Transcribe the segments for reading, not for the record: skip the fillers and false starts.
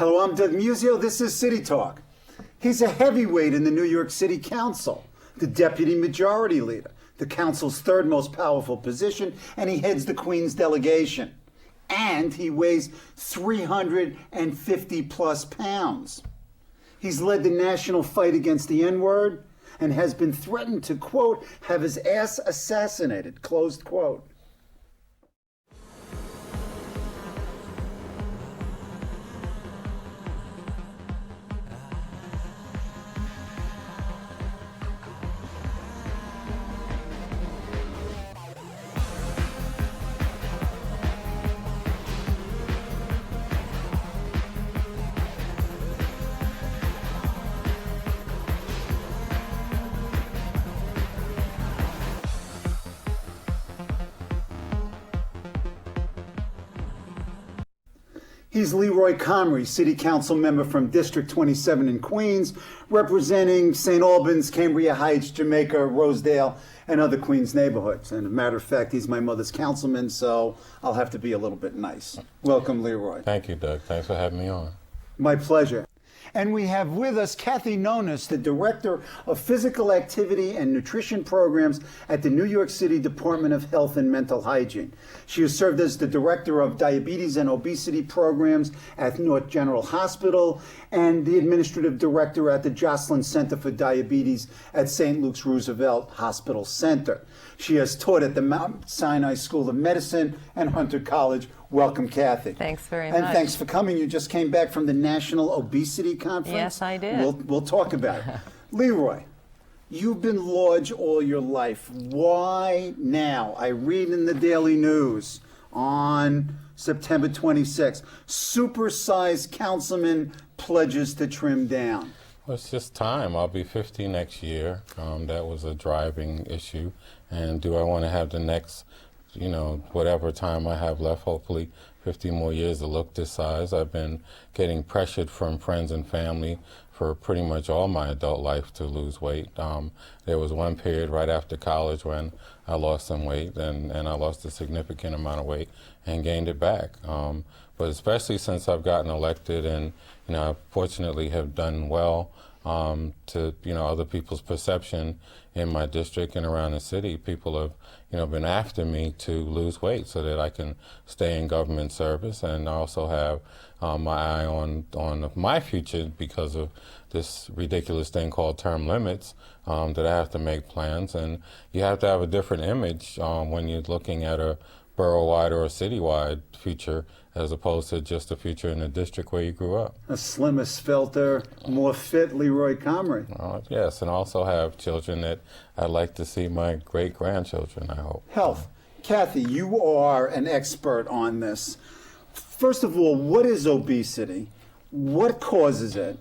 Hello, I'm Doug Muzzio. This is City Talk. He's a heavyweight in the New York City Council, the deputy majority leader, the council's third most powerful position, and he heads the Queen's delegation. And he weighs 350 plus pounds. He's led the national fight against the N-word and has been threatened to, quote, have his ass assassinated, closed quote. He's Leroy Comrie, City Council member from District 27 in Queens, representing St. Albans, Cambria Heights, Jamaica, Rosedale, and other Queens neighborhoods. And as a matter of fact, he's my mother's councilman, so I'll have to be a little bit nice. Welcome, Leroy. Thank you, Doug. Thanks for having me on. My pleasure. And we have with us Cathy Nonas, the Director of Physical Activity and Nutrition Programs at the New York City Department of Health and Mental Hygiene. She has served as the Director of Diabetes and Obesity Programs at North General Hospital and the Administrative Director at the Joslin Center for Diabetes at St. Luke's Roosevelt Hospital Center. She has taught at the Mount Sinai School of Medicine and Hunter College. Welcome, Cathy. Thanks very much. And thanks for coming. You just came back from the National Obesity Conference. Yes, I did. We'll talk about it. Leroy, you've been large all your life. Why now? I read in the Daily News on September 26th, supersized councilman pledges to trim down. Well, it's just time. I'll be 50 next year. That was a driving issue. And do I want to have the next, whatever time I have left, hopefully 50 more years to look this size? I've been getting pressured from friends and family for pretty much all my adult life to lose weight. There was one period right after college when I lost some weight, and I lost a significant amount of weight and gained it back. But especially since I've gotten elected and, I fortunately have done well to, other people's perception in my district and around the city. People have, been after me to lose weight so that I can stay in government service and also have my eye on my future because of this ridiculous thing called term limits that I have to make plans. And you have to have a different image when you're looking at a borough-wide or a city-wide future as opposed to just a future in the district where you grew up. A slimmer, svelter, more fit Leroy Comrie. Yes, and also have children that I'd like to see my great-grandchildren, I hope. Health. Cathy, you are an expert on this. First of all, what is obesity? What causes it?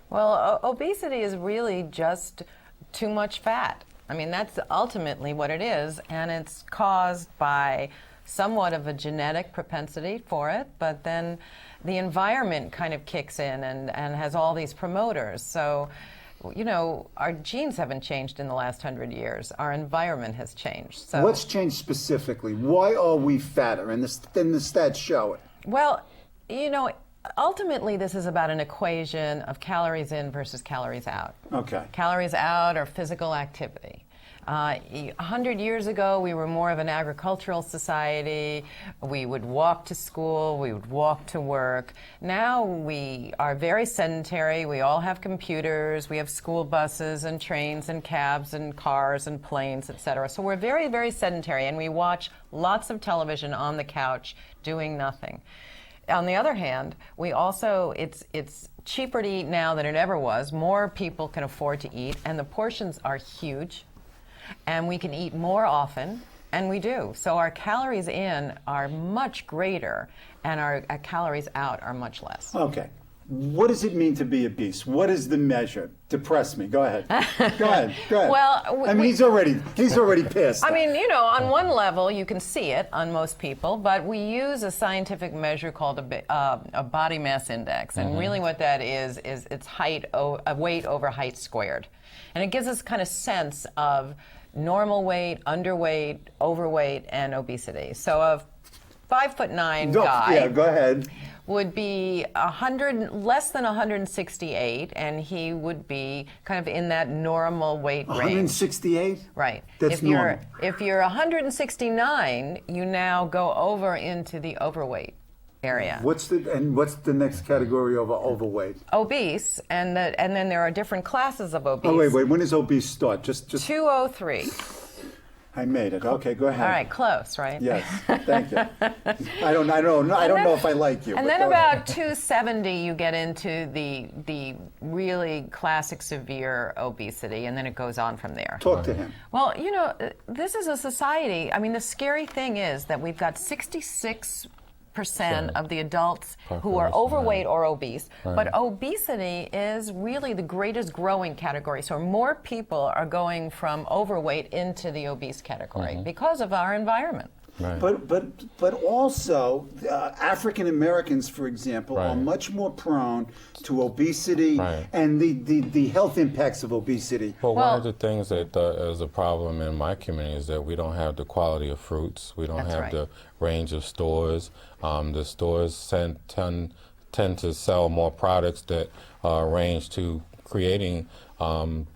Well, obesity is really just too much fat. I mean, that's ultimately what it is, and it's caused by somewhat of a genetic propensity for it, but then the environment kind of kicks in and has all these promoters. So, our genes haven't changed in the last 100 years. Our environment has changed. So, what's changed specifically? Why are we fatter? And the stats show it. Well, ultimately, this is about an equation of calories in versus calories out. Okay. Calories out are physical activity. 100 years ago, we were more of an agricultural society. We would walk to school. We would walk to work. Now we are very sedentary. We all have computers. We have school buses and trains and cabs and cars and planes, etc. So we're very, very sedentary, and we watch lots of television on the couch doing nothing. On the other hand, we also, it's cheaper to eat now than it ever was. More people can afford to eat, and the portions are huge, and we can eat more often, and we do. So our calories in are much greater, and our calories out are much less. Okay. What does it mean to be obese? What is the measure? Depress me. Go ahead. Go ahead. Well, I mean, he's already pissed. I mean, on one level, you can see it on most people, but we use a scientific measure called a body mass index, and really what that is it's weight over height squared, and it gives us kind of sense of normal weight, underweight, overweight, and obesity. So a 5'9" guy. Yeah, go ahead. would be less than 168, and he would be kind of in that normal weight range. 168? Right. That's normal. If you're 169, you now go over into the overweight area. What's the next category of overweight? Obese, and then there are different classes of obese. Oh, wait. When does obese start? Just 203. I made it. Okay, go ahead. All right, close, right? Yes, thank you. I don't know if I like you. And but then go about ahead. 270, you get into the really classic severe obesity, and then it goes on from there. Talk to him. Well, this is a society. I mean, the scary thing is that we've got 66% of the adults who are overweight or obese. Right. But obesity is really the greatest growing category. So more people are going from overweight into the obese category because of our environment. Right. But also African Americans, for example, are much more prone to obesity and the health impacts of obesity. Well, one of the things that is a problem in my community is that we don't have the quality of fruits. We don't have the range of stores. The stores tend to sell more products that range to creating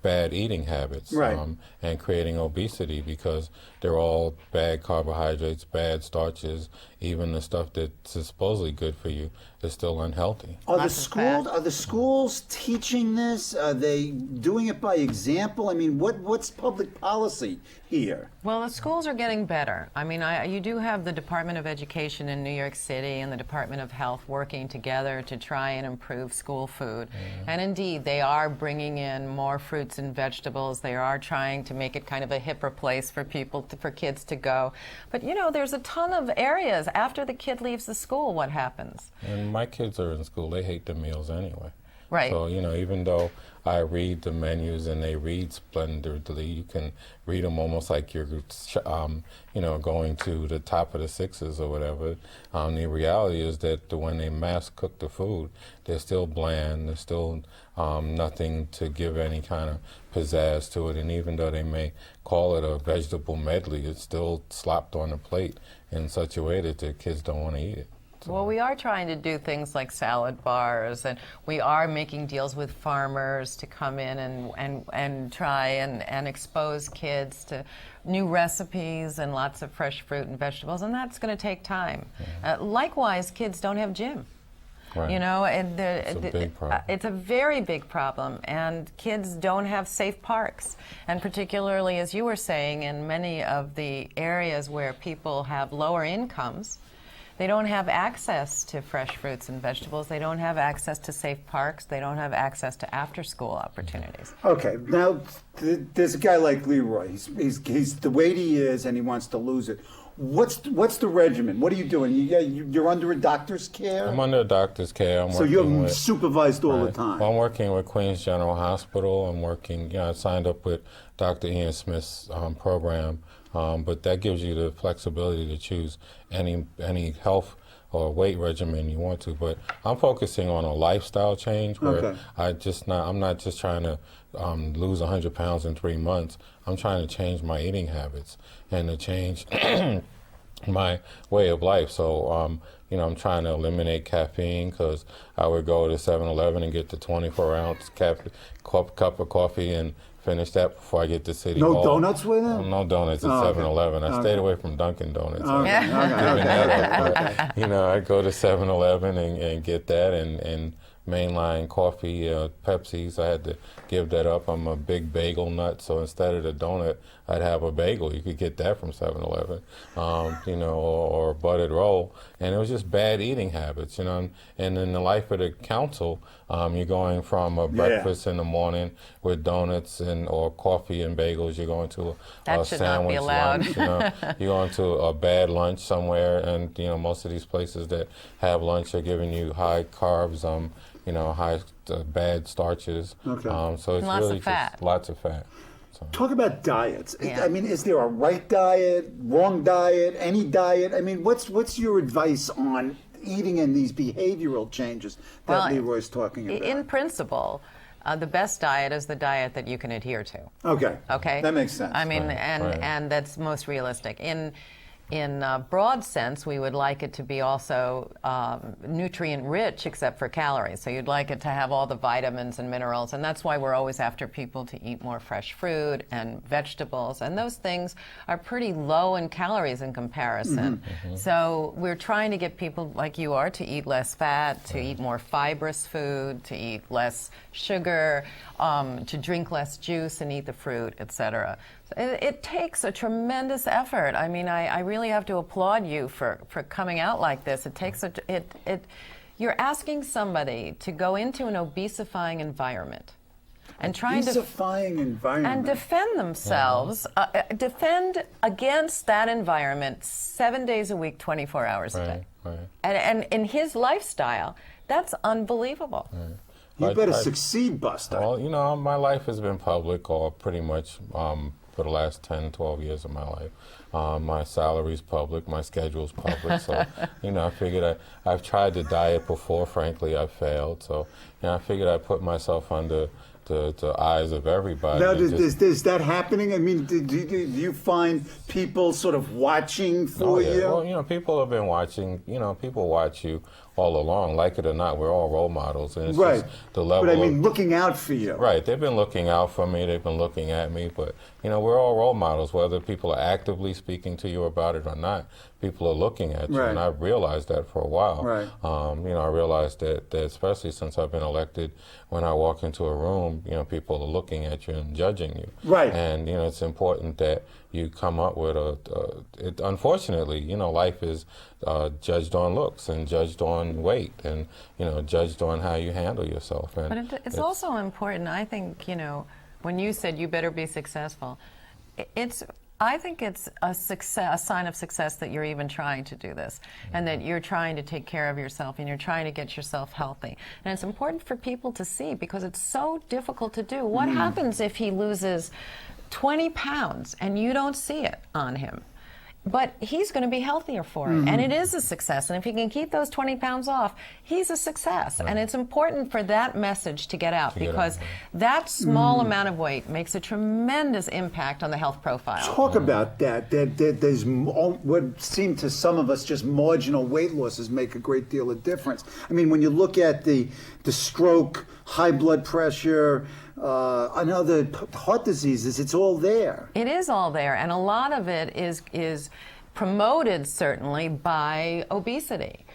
bad eating habits and creating obesity because they're all bad carbohydrates, bad starches, even the stuff that's supposedly good for you is still unhealthy. Are the schools teaching this? Are they doing it by example? I mean, what's public policy here? Well, the schools are getting better. I mean, you do have the Department of Education in New York City and the Department of Health working together to try and improve school food. And indeed, they are bringing in more fruits and vegetables. They are trying to make it kind of a hipper place for for kids to go. But there's a ton of areas after the kid leaves the school. What happens? And my kids are in school. They hate the meals anyway. Right. So, even though I read the menus and they read splendidly, you can read them almost like you're, going to the top of the sixes or whatever. The reality is that when they mass cook the food, they're still bland. There's still nothing to give any kind of pizzazz to it. And even though they may call it a vegetable medley, it's still slopped on the plate in such a way that the kids don't want to eat it. Well, we are trying to do things like salad bars, and we are making deals with farmers to come in and try and expose kids to new recipes and lots of fresh fruit and vegetables, and that's going to take time. Likewise, kids don't have gym. Right. And it's a big problem. It's a very big problem, and kids don't have safe parks. And particularly, as you were saying, in many of the areas where people have lower incomes, they don't have access to fresh fruits and vegetables. They don't have access to safe parks. They don't have access to after-school opportunities. Okay, now there's a guy like Leroy. He's the weight he is, and he wants to lose it. What's the regimen? What are you doing? You're under a doctor's care? I'm under a doctor's care. So you're supervised all the time? Well, I'm working with Queens General Hospital. I'm working, I signed up with Dr. Ian Smith's program, but that gives you the flexibility to choose any health or weight regimen you want to. But I'm focusing on a lifestyle change where I'm not just trying to lose 100 pounds in 3 months. I'm trying to change my eating habits and to change my way of life. So, I'm trying to eliminate caffeine because I would go to 7-Eleven and get the 24-ounce cup of coffee and finish that before I get to City Hall. No donuts with it? No donuts at 7-Eleven. I stayed away from Dunkin' Donuts. Okay. I'd go to 7-Eleven and get that and mainline coffee, Pepsis. I had to give that up. I'm a big bagel nut, so instead of the donut, I'd have a bagel. You could get that from 7-Eleven, or a buttered roll. And it was just bad eating habits, And in the life of the council, you're going from a breakfast in the morning with donuts or coffee and bagels. You're going to a sandwich lunch. You're going to a bad lunch somewhere, and most of these places that have lunch are giving you high carbs, high bad starches. Okay. So it's lots really of fat. just lots of fat. So. Talk about diets. Yeah. I mean, is there a right diet, wrong diet, any diet? I mean, what's your advice on eating and these behavioral changes that Leroy's talking about? In principle, the best diet is the diet that you can adhere to. Okay. Okay. That makes sense. I mean, Right. and that's most realistic. in a broad sense, we would like it to be also nutrient rich except for calories. So you'd like it to have all the vitamins and minerals, and that's why we're always after people to eat more fresh fruit and vegetables, and those things are pretty low in calories in comparison. So we're trying to get people like you are to eat less fat, to eat more fibrous food, to eat less sugar, to drink less juice and eat the fruit, etc. It takes a tremendous effort. I mean, I really have to applaud you for coming out like this. It takes you're asking somebody to go into an obesifying environment and trying to and defend themselves, defend against that environment 7 days a week, 24 hours a day. Right. And in his lifestyle, that's unbelievable. You better succeed, Buster. Well, you know, my life has been public, or pretty much for the last 10, 12 years of my life. My salary's public, my schedule's public, so, you know, I figured I've tried to diet before, frankly, I've failed, so, you know, I figured I'd put myself under the eyes of everybody. Now, is that happening? I mean, do you find people sort of watching for you? Well, you know, people have been watching, you know, people watch you all along, like it or not. We're all role models, and it's just the level. But I mean, looking out for you. Right, they've been looking out for me, they've been looking at me, but, you know, we're all role models, whether people are actively speaking to you about it or not. People are looking at you, and I've realized that for a while. You know, I realized that especially since I've been elected, when I walk into a room, you know, people are looking at you and judging you. And, you know, it's important that you come up with unfortunately, you know, life is judged on looks and judged on weight and, you know, judged on how you handle yourself. And but it's also important, I think, you know, when you said you better be successful, I think it's a sign of success that you're even trying to do this, and that you're trying to take care of yourself, and you're trying to get yourself healthy. And it's important for people to see, because it's so difficult to do. What happens if he loses 20 pounds and you don't see it on him? But he's going to be healthier for it, and it is a success. And if he can keep those 20 pounds off, he's a success. And it's important for that message to get out, because that small amount of weight makes a tremendous impact on the health profile. Talk about that. There's what seem to some of us just marginal weight losses make a great deal of difference. I mean, when you look at the stroke, high blood pressure, and other heart diseases, it's all there. It is all there, and a lot of it is promoted, certainly, by obesity.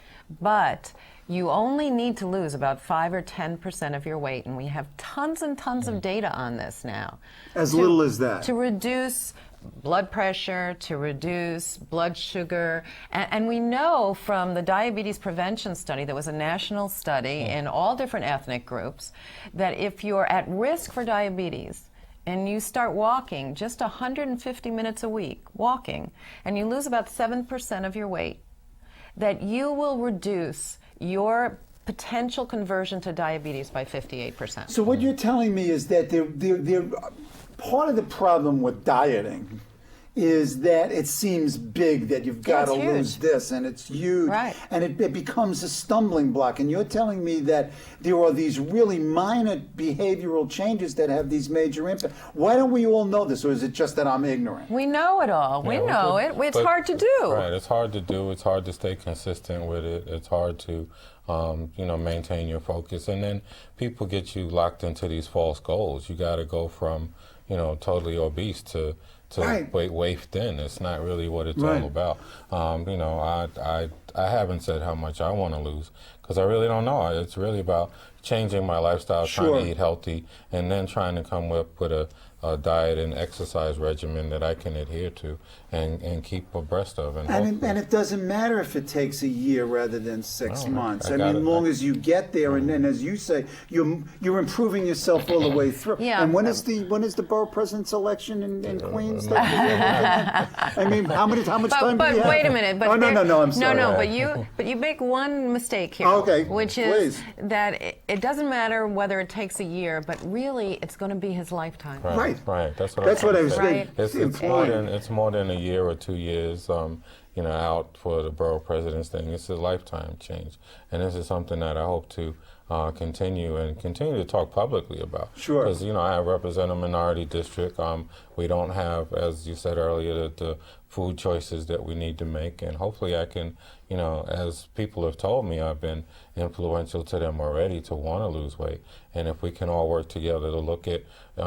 But you only need to lose about 5 or 10% of your weight, and we have tons and tons of data on this now. As little as that. To reduce blood pressure, to reduce blood sugar. And we know from the diabetes prevention study, that was a national study in all different ethnic groups, that if you're at risk for diabetes and you start walking just 150 minutes a week, walking, and you lose about 7% of your weight, that you will reduce your potential conversion to diabetes by 58%. So what you're telling me is that part of the problem with dieting is that it seems big, that you've got to lose this, and it's huge, and it becomes a stumbling block. And you're telling me that there are these really minor behavioral changes that have these major impacts. Why don't we all know this, or is it just that I'm ignorant? We know it all. We know it. It's hard to do. Right, it's hard to do. It's hard to stay consistent with it. It's hard to you know, maintain your focus. And then people get you locked into these false goals. You got to go from, you know, totally obese to weight thin. It's not really what it's all about. You know, I haven't said how much I want to lose, because I really don't know. It's really about changing my lifestyle, trying to eat healthy, and then trying to come up with a diet and exercise regimen that I can adhere to and keep abreast of. And it doesn't matter if it takes a year rather than 6 months. I mean, as long as you get there, and as you say, you're improving yourself all the way through. And when is the borough president's election in Queens? I mean, how much time do you have? But wait a minute. But no, I'm sorry. No, but you make one mistake here. Which is that it doesn't matter whether it takes a year, but really it's going to be his lifetime. Right. That's what I was saying. It's more than a year or 2 years, you know, out for the borough president's thing. It's a lifetime change, and this is something that I hope to continue to talk publicly about. Because, you know, I represent a minority district. We don't have, as you said earlier, the food choices that we need to make, and hopefully I can, you know, as people have told me, I've been influential to them already to want to lose weight. And if we can all work together to look at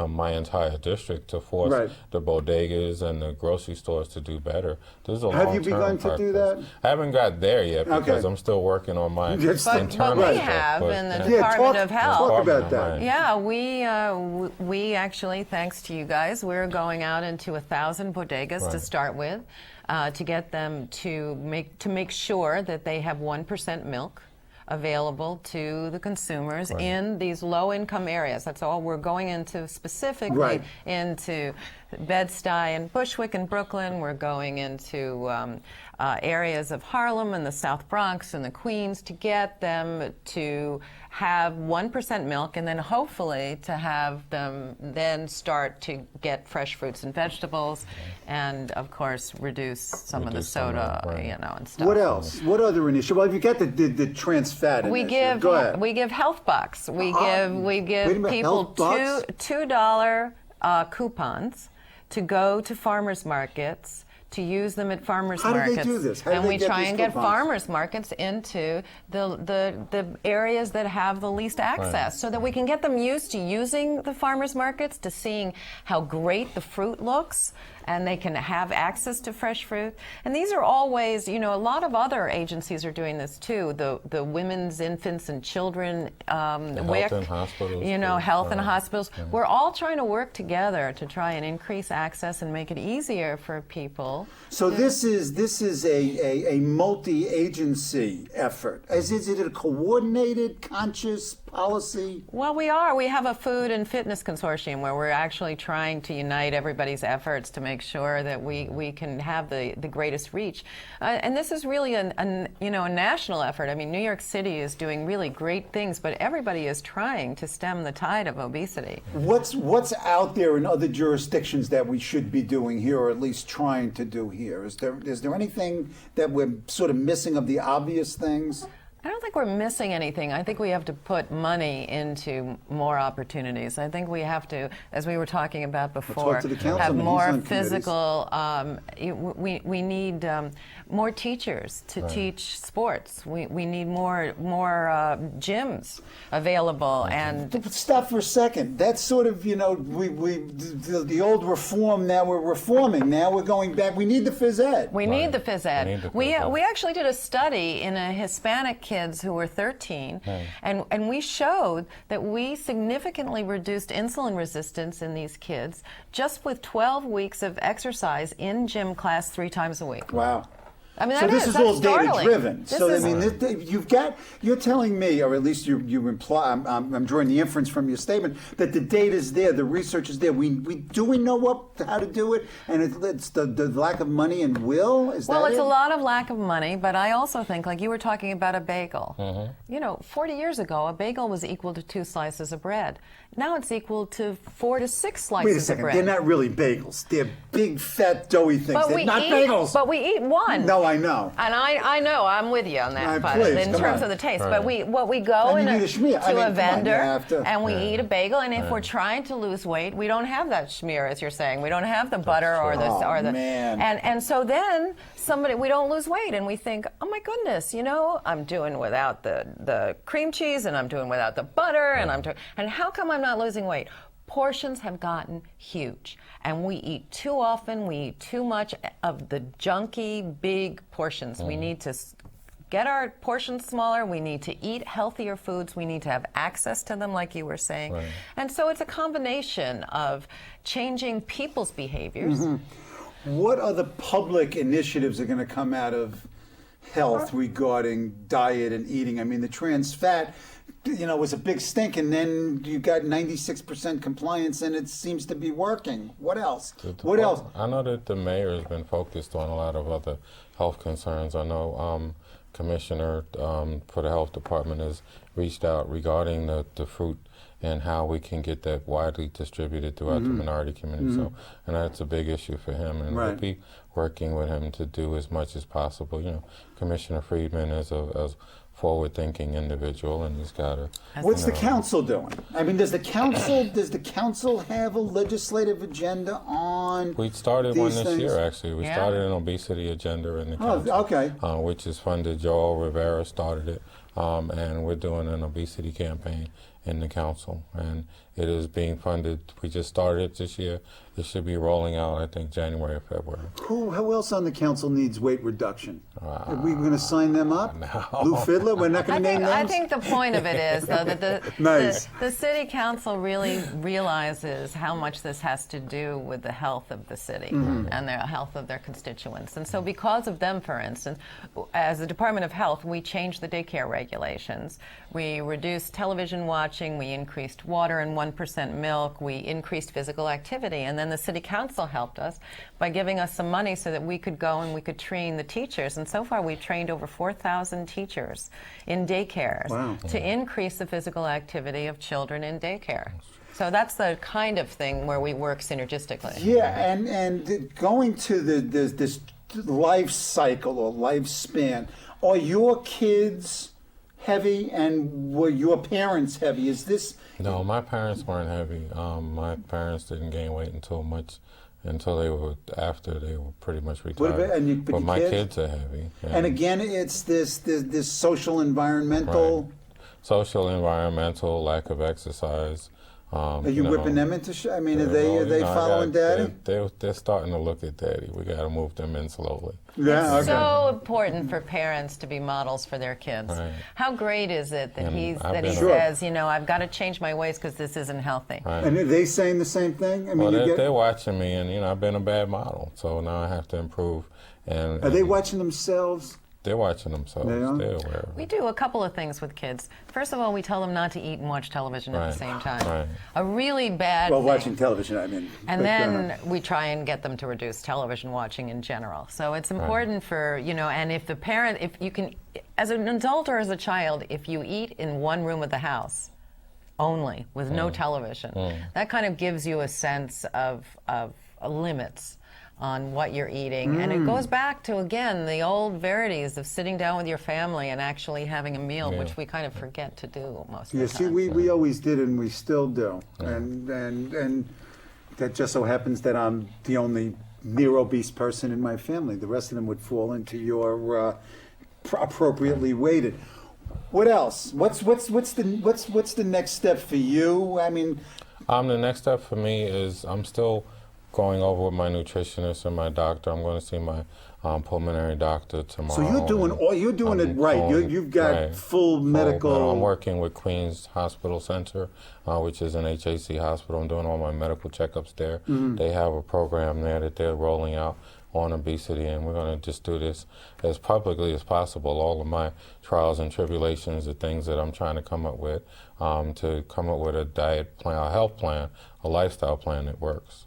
my entire district to force the bodegas and the grocery stores to do better, there's a long-term Have you begun to do that? I haven't got there yet because I'm still working on my internal But we stuff, have but, in the Department of Health. Talk about that. Yeah, we actually, thanks to you guys, we're going out into 1,000 bodegas to start with, to get them to make sure that they have 1% milk available to the consumers in these low-income areas. That's all we're going into, specifically into Bed-Stuy and Bushwick and Brooklyn. We're going into areas of Harlem and the South Bronx and the Queens to get them to have 1% milk, and then hopefully to have them then start to get fresh fruits and vegetables, and of course reduce some of the soda, you know, and stuff. What else? What other initiative? Well, you got the trans fat initiative. Go ahead. We give health bucks. We give people $2 coupons to go to farmers markets, to use them at farmers markets. How do they do this? How do and they we get try these and get coupons? farmers markets into the areas that have the least access, so that we can get them used to using the farmers markets, to seeing how great the fruit looks, and they can have access to fresh fruit. And these are all ways, you know, a lot of other agencies are doing this too. The Women's, Infants, and Children Health and hospitals. You know, health and hospitals. We're all trying to work together to try and increase access and make it easier for people. So this is a multi-agency effort. Is it a coordinated, conscious policy? Well, we are. We have a food and fitness consortium where we're actually trying to unite everybody's efforts to make sure that we can have the greatest reach. And this is really a national effort. I mean, New York City is doing really great things, but everybody is trying to stem the tide of obesity. What's out there in other jurisdictions that we should be doing here, or at least trying to do here? Is there anything that we're sort of missing of the obvious things? I don't think we're missing anything. I think we have to put money into more opportunities. I think we have to, as we were talking about before, talk to the councilman. have He's more on physical, we need more teachers to teach sports. We need more gyms available. And Stop for a second. That's sort of, you know, the old reform, now we're reforming. Now we're going back. We need the phys ed. We need the phys ed. We actually did a study in a Hispanic kids who were 13, and we showed that we significantly reduced insulin resistance in these kids just with 12 weeks of exercise in gym class 3 times a week. Wow. I mean, so this is all data driven. So I mean, you're telling me, or at least you imply, I'm drawing the inference from your statement that the data is there, the research is there. We know how to do it, and it's the lack of money and will. It's a lot of lack of money, but I also think, like you were talking about a bagel. You know, 40 years ago, a bagel was equal to 2 slices of bread. Now it's equal to 4 to 6 slices of bread. Wait a second, they're not really bagels. They're big, fat, doughy things. They're not bagels. But we eat one. No, I know. And I know, I'm with you on that, but please, in terms of the taste. But we go to a vendor and we eat a bagel, and if we're trying to lose weight, we don't have that schmear, as you're saying. We don't have the butter or the man. And so then we don't lose weight, and we think, oh my goodness, you know, I'm doing without the cream cheese, and I'm doing without the butter, and how come I'm not losing weight? Portions have gotten huge, and we eat too often. We eat too much of the junky big portions. We need to get our portions smaller. We need to eat healthier foods. We need to have access to them, like you were saying. And so it's a combination of changing people's behaviors. What other public initiatives are going to come out of health regarding diet and eating? I mean, the trans fat, you know, was a big stink, and then you got 96% compliance, and it seems to be working. What else? What else? I know that the mayor has been focused on a lot of other health concerns. I know Commissioner for the Health Department has reached out regarding the fruit and how we can get that widely distributed throughout the minority community. So, and that's a big issue for him, and we'll be working with him to do as much as possible. You know, Commissioner Friedman is forward-thinking individual, and he's got to. What's the council doing? I mean, does the council have a legislative agenda on? We started one these this things? year, actually. We Yeah. started an obesity agenda in the Oh, council. okay. Which is funded. Joel Rivera started it, and we're doing an obesity campaign in the council, and it is being funded. We just started it this year. It should be rolling out, I think, January or February. Who else on the council needs weight reduction? Are we going to sign them up? No. Lou Fiddler? We're not going to name names? I think the point of it is, though, that Nice. the city council really realizes how much this has to do with the health of the city and the health of their constituents. And so because of them, for instance, as the Department of Health, we changed the daycare regulations. We reduced television watching, we increased water and 1% milk, we increased physical activity, and then the city council helped us by giving us some money so that we could go and we could train the teachers. And so far we've trained over 4,000 teachers in daycares to increase the physical activity of children in daycare. So that's the kind of thing where we work synergistically. Yeah, and going to this life cycle or lifespan, are your kids heavy and were your parents heavy? Is this... No, my parents weren't heavy. My parents didn't gain weight until they were pretty much retired. But my kids are heavy. Yeah. And again, it's this social, environmental... Right. Social, environmental, lack of exercise. Are you whipping them into I mean, are they following Daddy? They're starting to look at Daddy. We got to move them in slowly. Yeah, It's so important for parents to be models for their kids. Right. How great is it that And he Sure. says, I've got to change my ways because this isn't healthy. Right. And are they saying the same thing? I mean, Well, they're watching me, and I've been a bad model, so now I have to improve. And are they watching themselves? They're watching themselves. They are? They're aware of We it. do a couple of things with kids. First of all, we tell them not to eat and watch television at the same time. Right. A really bad Well, thing. watching television, I mean. And but, then we try and get them to reduce television watching in general. So it's important for, and if the parent, if you can, as an adult or as a child, if you eat in one room of the house only with no television, that kind of gives you a sense of limits on what you're eating. And it goes back to, again, the old verities of sitting down with your family and actually having a meal, which we kind of forget to do most of Yeah, the time. see, we always did and we still do. And that just so happens that I'm the only near obese person in my family. The rest of them would fall into your appropriately weighted. What else? What's the next step for you? I mean, The next step for me is I'm still going over with my nutritionist and my doctor. I'm going to see my pulmonary doctor tomorrow. so you're doing it right. You've got full medical. I'm working with Queens Hospital Center, which is an HAC hospital. I'm doing all my medical checkups there. They have a program there that they're rolling out on obesity, and we're going to just do this as publicly as possible. All of my trials and tribulations, the things that I'm trying to come up with a diet plan, a health plan, a lifestyle plan that works.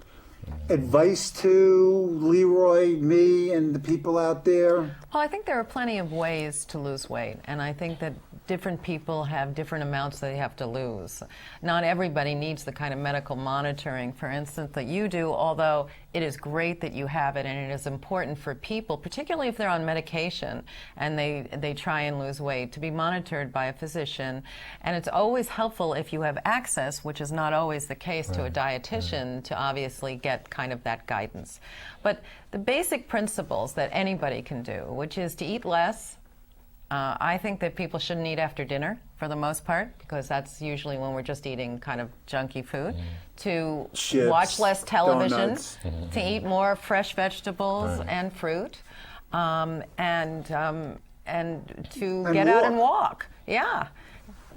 Advice to Leroy, me, and the people out there? Well, I think there are plenty of ways to lose weight, and I think that different people have different amounts they have to lose. Not everybody needs the kind of medical monitoring, for instance, that you do, although it is great that you have it, and it is important for people, particularly if they're on medication and they try and lose weight, to be monitored by a physician. And it's always helpful if you have access, which is not always the case, to a dietitian to obviously get kind of that guidance. But the basic principles that anybody can do, which is to eat less. I think that people shouldn't eat after dinner for the most part, because that's usually when we're just eating kind of junky food. To Chips, watch less television, donuts. to eat more fresh vegetables and fruit, and to get out and walk. Yeah.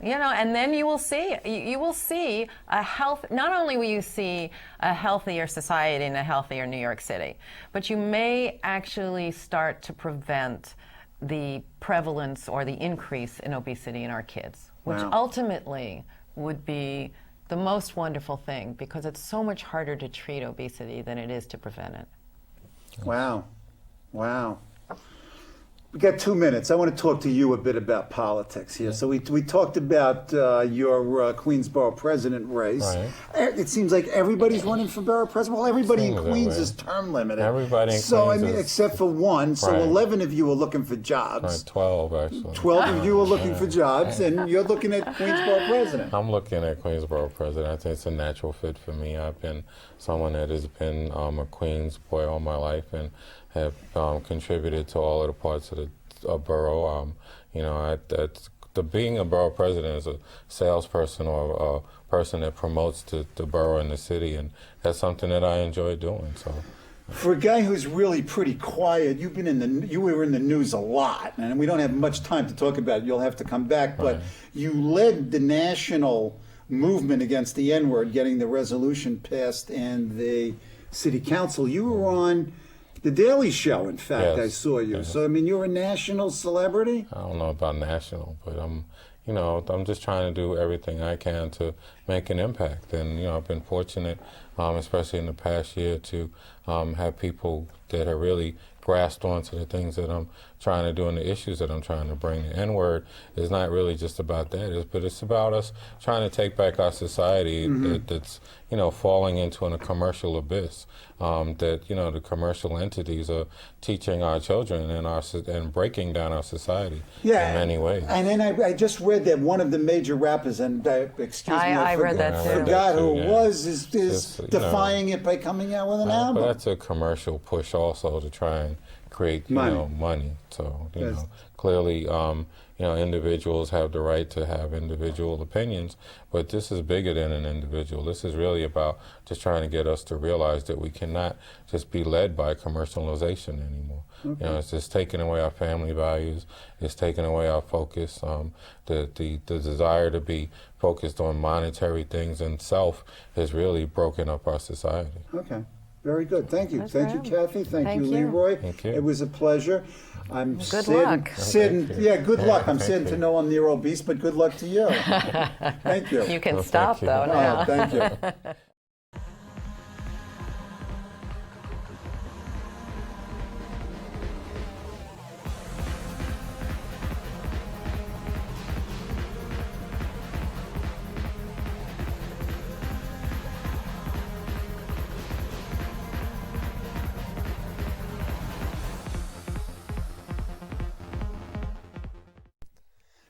And then you will see a health. Not only will you see a healthier society and a healthier New York City, but you may actually start to prevent the prevalence or the increase in obesity in our kids, which ultimately would be the most wonderful thing, because it's so much harder to treat obesity than it is to prevent it. Wow. We got 2 minutes. I want to talk to you a bit about politics here. So we talked about your Queensborough president race. Right. It seems like everybody's running for borough president. Well, everybody in Seems that Queens way. is term limited. Everybody in so Queens I mean, is- except for one. So Right. 11 of you are looking for jobs. Right, 12 actually. 12 of you are looking for jobs, and you're looking at Queensborough president. I'm looking at Queensborough president. I think it's a natural fit for me. I've been someone that has been a Queens boy all my life and have contributed to all of the parts of the borough. You know, being a borough president is a salesperson or a person that promotes the borough and the city, and that's something that I enjoy doing. So. For a guy who's really pretty quiet, you were in the news a lot, and we don't have much time to talk about it. You'll have to come back, but you led the national movement against the N-word, getting the resolution passed and the city council. You were on The Daily Show, in fact. Yes. I saw you. Yes. So, I mean, you're a national celebrity? I don't know about national, but I'm just trying to do everything I can to make an impact. And, I've been fortunate, especially in the past year, to have people that have really grasped onto the things that I'm trying to do and the issues that I'm trying to bring. The N-word is not really just about that, but it's about us trying to take back our society that's, falling into a commercial abyss. That, the commercial entities are teaching our children and breaking down our society in many ways. And then I just read that one of the major rappers, and excuse me, I read that too. forgot who it was, is Just, defying it by coming out with an album. But that's a commercial push also to try and create, money. So, clearly, individuals have the right to have individual opinions, but this is bigger than an individual. This is really about just trying to get us to realize that we cannot just be led by commercialization anymore. Okay. It's just taking away our family values. It's taking away our focus. The desire to be focused on monetary things and self has really broken up our society. Okay. Very good. Thank you. That's Thank you, right. Kathy. Thank you, you. Leroy. Thank you. It was a pleasure. I'm Good luck. Saddened, Thank you. good luck. I'm Thank saddened to you. know I'm near obese, but good luck to you. Thank you. You can Well, stop, thank you. though, now. Thank you.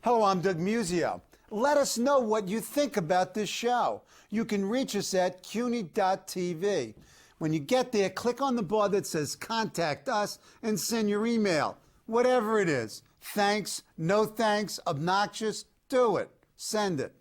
Hello, I'm Doug Muzzio. Let us know what you think about this show. You can reach us at CUNY.TV. When you get there, click on the bar that says Contact Us and send your email. Whatever it is. Thanks, no thanks, obnoxious, do it. Send it.